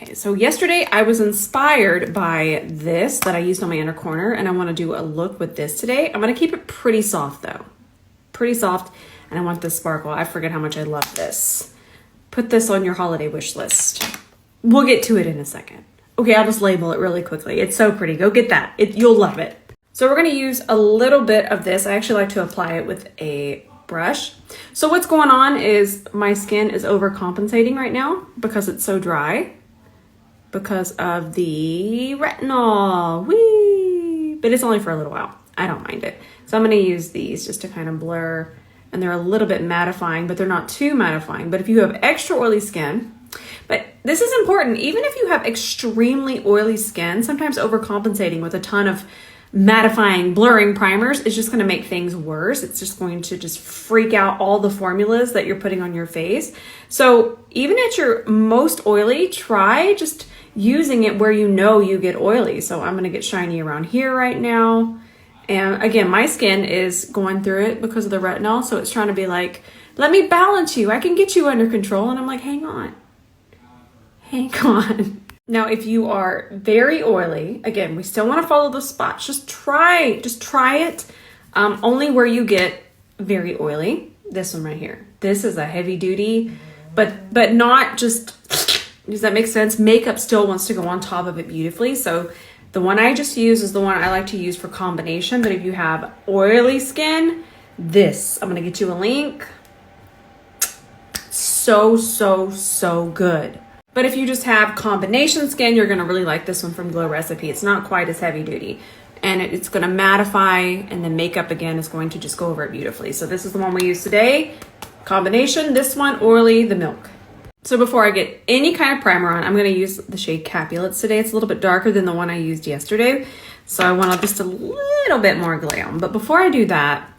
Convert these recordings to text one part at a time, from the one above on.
Okay, so yesterday I was inspired by this that I used on my inner corner, and I want to do a look with this today. I'm going to keep it pretty soft though. Pretty soft, and I want this sparkle. I forget how much I love this. Put this on your holiday wish list. We'll get to it in a second. Okay, I'll just label it really quickly. It's so pretty. Go get that. You'll love it. So we're going to use a little bit of this. I actually like to apply it with a brush. So what's going on is my skin is overcompensating right now because it's so dry because of the retinol. Whee! But it's only for a little while. I don't mind it. So I'm going to use these just to kind of blur, and they're a little bit mattifying, but they're not too mattifying. But if you have extra oily skin, but this is important, even if you have extremely oily skin, sometimes overcompensating with a ton of mattifying, blurring primers is just going to make things worse. It's just going to just freak out all the formulas that you're putting on your face. So even at your most oily, try just using it where you know you get oily. So I'm going to get shiny around here right now. And again, my skin is going through it because of the retinol. So it's trying to be like, let me balance you. I can get you under control. And I'm like, hang on. Hang on. Now, if you are very oily, again, we still want to follow the spots. Just try it. Only where you get very oily. This one right here. This is a heavy duty, but not just, does that make sense? Makeup still wants to go on top of it beautifully. So the one I just used is the one I like to use for combination. But if you have oily skin, this, I'm going to get you a link. So, so, so good. But if you just have combination skin, you're going to really like this one from Glow Recipe. It's not quite as heavy duty. And it's going to mattify, and the makeup, again, is going to just go over it beautifully. So this is the one we use today. Combination, this one, oily, the milk. So before I get any kind of primer on, I'm going to use the shade Capulets today. It's a little bit darker than the one I used yesterday. So I want just a little bit more glam. But before I do that,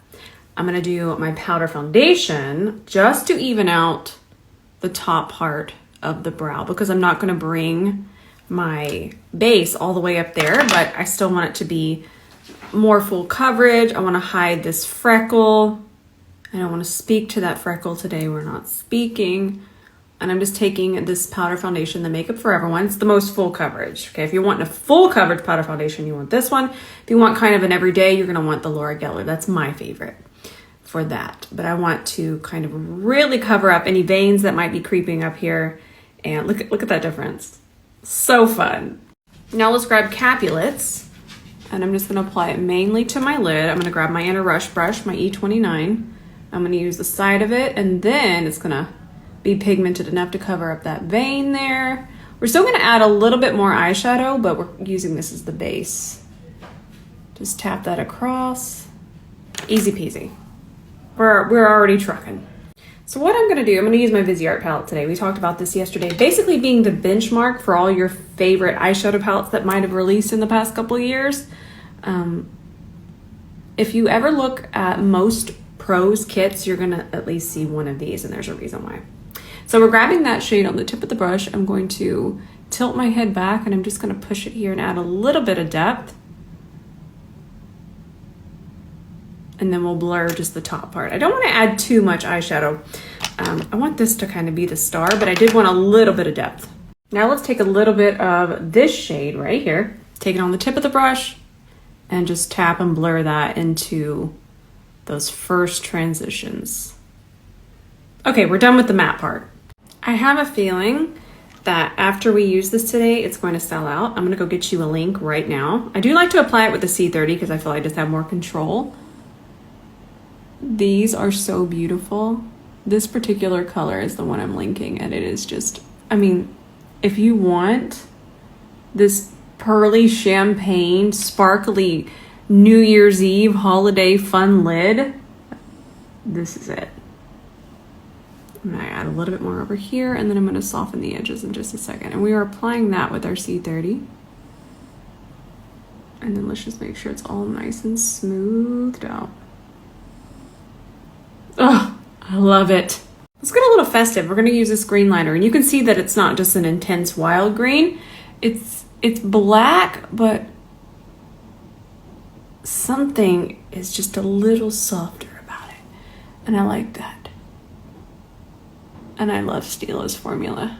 I'm going to do my powder foundation just to even out the top part of the brow, because I'm not going to bring my base all the way up there, but I still want it to be more full coverage. I want to hide this freckle. I don't want to speak to that freckle today. We're not speaking. And I'm just taking this powder foundation, the Makeup Forever one. It's the most full coverage. Okay, if you're wanting a full coverage powder foundation, you want this one. If you want kind of an everyday, you're going to want the Laura Geller. That's my favorite for that. But I want to kind of really cover up any veins that might be creeping up here. And look at that difference. So fun. Now let's grab Capulets, and I'm just going to apply it mainly to my lid. I'm going to grab my inner rush brush, my E29. I'm going to use the side of it, and then it's going to be pigmented enough to cover up that vein there. We're still going to add a little bit more eyeshadow, but we're using this as the base. Just tap that across. Easy peasy. We're already trucking. So what I'm going to do, I'm going to use my Viseart palette today. We talked about this yesterday, basically being the benchmark for all your favorite eyeshadow palettes that might have released in the past couple of years. If you ever look at most pros kits, you're going to at least see one of these, and there's a reason why. So we're grabbing that shade on the tip of the brush. I'm going to tilt my head back, and I'm just going to push it here and add a little bit of depth. And then we'll blur just the top part. I don't want to add too much eyeshadow. I want this to kind of be the star, but I did want a little bit of depth. Now let's take a little bit of this shade right here, take it on the tip of the brush, and just tap and blur that into those first transitions. Okay, we're done with the matte part. I have a feeling that after we use this today, it's going to sell out. I'm going to go get you a link right now. I do like to apply it with the C30 because I feel like I just have more control. These are so beautiful. This particular color is the one I'm linking, and it is just, I mean, if you want this pearly champagne, sparkly New Year's Eve holiday fun lid, this is it. I'm gonna add a little bit more over here, and then I'm gonna soften the edges in just a second. And we are applying that with our C30. And then let's just make sure it's all nice and smoothed out. Oh, I love it. Let's get a little festive. We're going to use this green liner, and you can see that it's not just an intense wild green. It's black, but something is just a little softer about it. And I like that. And I love Stila's formula.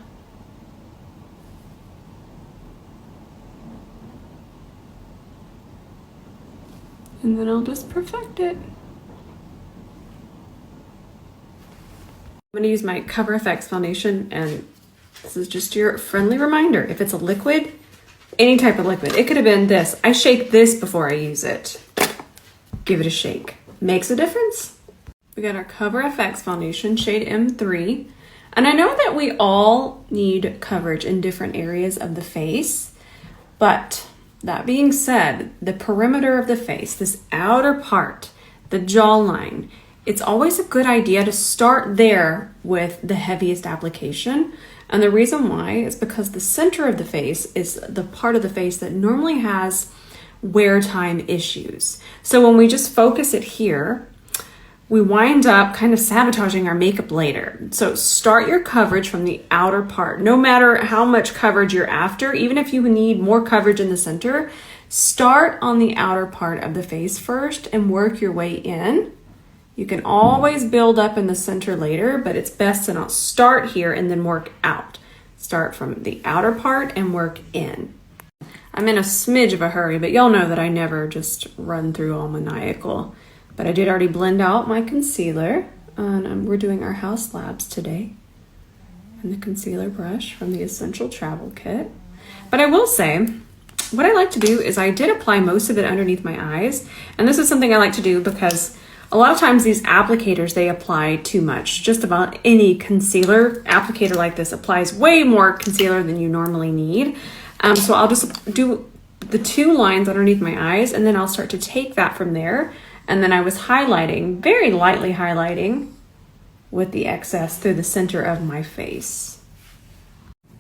And then I'll just perfect it. I'm gonna use my Cover FX foundation, and this is just your friendly reminder. If it's a liquid, any type of liquid, it could have been this. I shake this before I use it. Give it a shake. Makes a difference. We got our Cover FX foundation, shade M3. And I know that we all need coverage in different areas of the face, but that being said, the perimeter of the face, this outer part, the jawline, it's always a good idea to start there with the heaviest application. And the reason why is because the center of the face is the part of the face that normally has wear time issues. So when we just focus it here, we wind up kind of sabotaging our makeup later. So start your coverage from the outer part. No matter how much coverage you're after, even if you need more coverage in the center, start on the outer part of the face first and work your way in. You can always build up in the center later, but it's best to not start here and then work out. Start from the outer part and work in. I'm in a smidge of a hurry, but y'all know that I never just run through all maniacal. But I did already blend out my concealer, and we're doing our House Labs today. And the concealer brush from the Essential Travel Kit. But I will say, what I like to do is I did apply most of it underneath my eyes. And this is something I like to do because a lot of times these applicators, they apply too much. Just about any concealer applicator like this applies way more concealer than you normally need. So I'll just do the 2 lines underneath my eyes, and then I'll start to take that from there. And then I was highlighting, very lightly highlighting with the excess through the center of my face.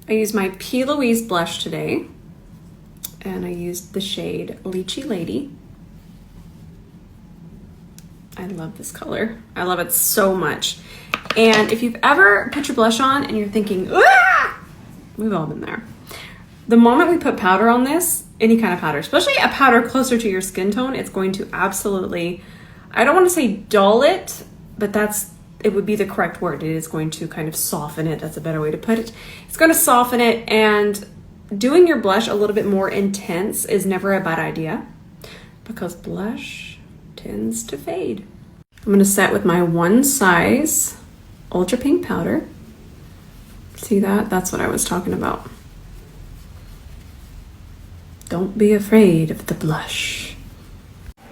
I used my P. Louise blush today, and I used the shade Lychee Lady. I love this color. I love it so much. And if you've ever put your blush on and you're thinking, ah! We've all been there. The moment we put powder on this, any kind of powder, especially a powder closer to your skin tone, it's going to absolutely, I don't want to say dull it, but it would be the correct word. It is going to kind of soften it. That's a better way to put it. It's going to soften it, and doing your blush a little bit more intense is never a bad idea because blush tends to fade. I'm going to set with my One Size Ultra Pink powder. See that? That's what I was talking about. Don't be afraid of the blush.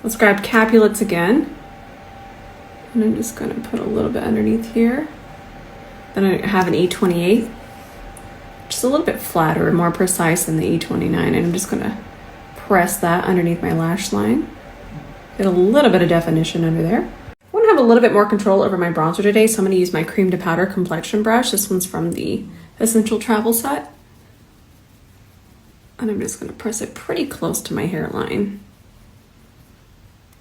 Let's grab capulets again. And I'm just gonna put a little bit underneath here. Then I have an E28, just a little bit flatter and more precise than the E29. And I'm just gonna press that underneath my lash line. Get a little bit of definition under there. I wanna have a little bit more control over my bronzer today, so I'm gonna use my cream to powder complexion brush. This one's from the Essential Travel set. And I'm just gonna press it pretty close to my hairline.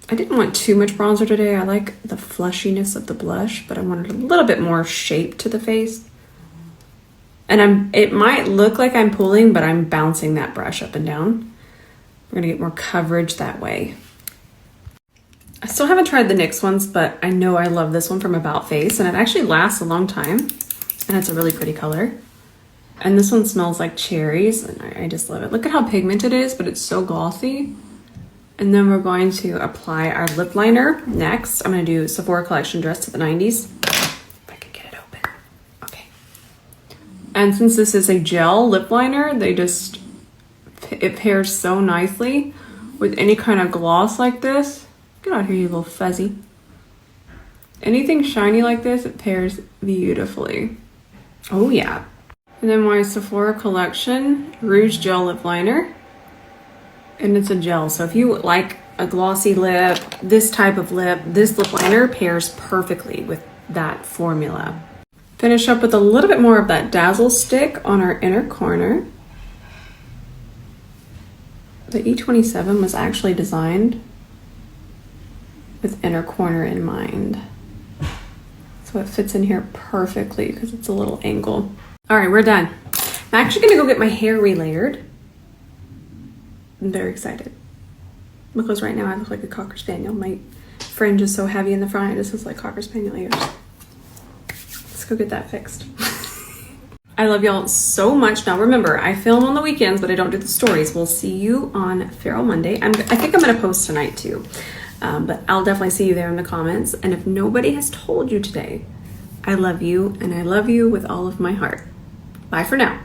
I didn't want too much bronzer today. I like the flushiness of the blush, but I wanted a little bit more shape to the face. And it might look like I'm pulling, but I'm bouncing that brush up and down. We're gonna get more coverage that way. I still haven't tried the NYX ones, but I know I love this one from About Face, and it actually lasts a long time, and it's a really pretty color. And this one smells like cherries, and I just love it. Look at how pigmented it is, but it's so glossy. And then we're going to apply our lip liner next. I'm gonna do Sephora Collection Dress to the 90s. If I can get it open. Okay. And since this is a gel lip liner, it pairs so nicely with any kind of gloss like this. Get out here, you little fuzzy. Anything shiny like this, it pairs beautifully. Oh yeah. And then my Sephora Collection Rouge Gel Lip Liner. And it's a gel, so if you like a glossy lip, this type of lip, this lip liner pairs perfectly with that formula. Finish up with a little bit more of that Dazzle stick on our inner corner. The E27 was actually designed with inner corner in mind. So it fits in here perfectly because it's a little angle. All right, we're done. I'm actually gonna go get my hair relayered. I'm very excited because right now I look like a Cocker Spaniel. My fringe is so heavy in the front, it just looks like Cocker Spaniel ears. Let's go get that fixed. I love y'all so much. Now remember, I film on the weekends, but I don't do the stories. We'll see you on Feral Monday. I think I'm gonna post tonight too. But I'll definitely see you there in the comments. And if nobody has told you today, I love you, and I love you with all of my heart. Bye for now.